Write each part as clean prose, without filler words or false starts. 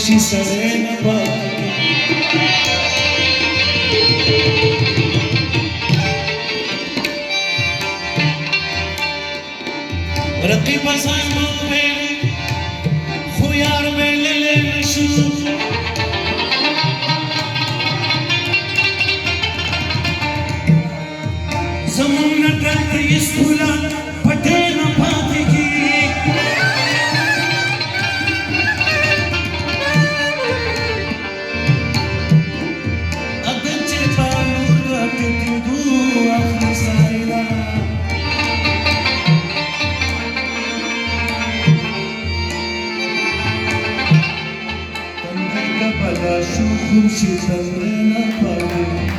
شي سړی نه پاتې رقیب ځان مو ویل خو یار ویللی نشو زمونږ نه دلته هېڅ پوله پټې نه پاتې کېږي اګر چې تا لور د ټکېدو اخلي سایله تندی که بلا شو خورشید تندی نه پاتې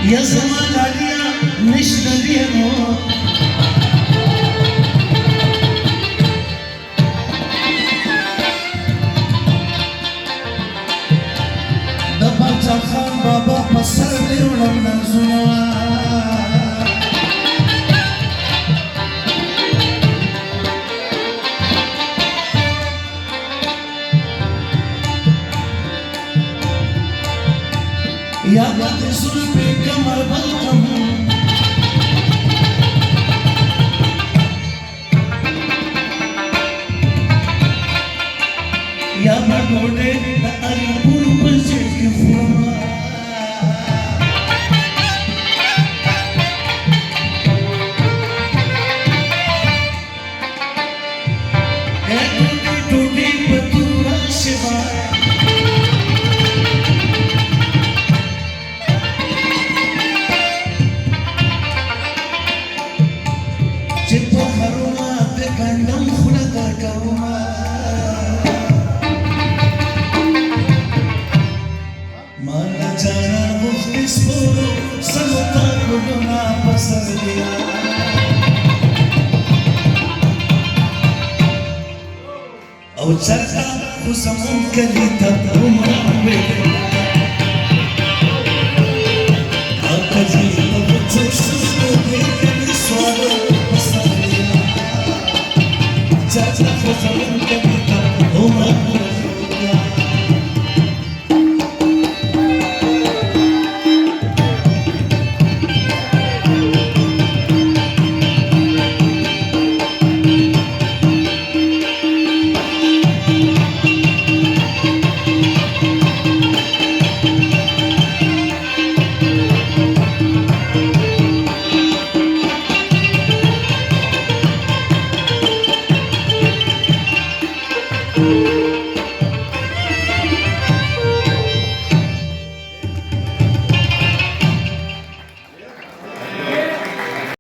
يا زمان عليا نشتري نور دبا خان بابا پسر دی ولنا زنا يا بدر سلبي كمر بلقم يا بدر أريبور بجيك خورما टूटी पतूरा Shiva او چرتا خصمون کلی تبرم رحمه آقازی تبچو شسکو بیکنی سوالو بسانیا چرتا خصمون کلی تبرم رحمه Thank you.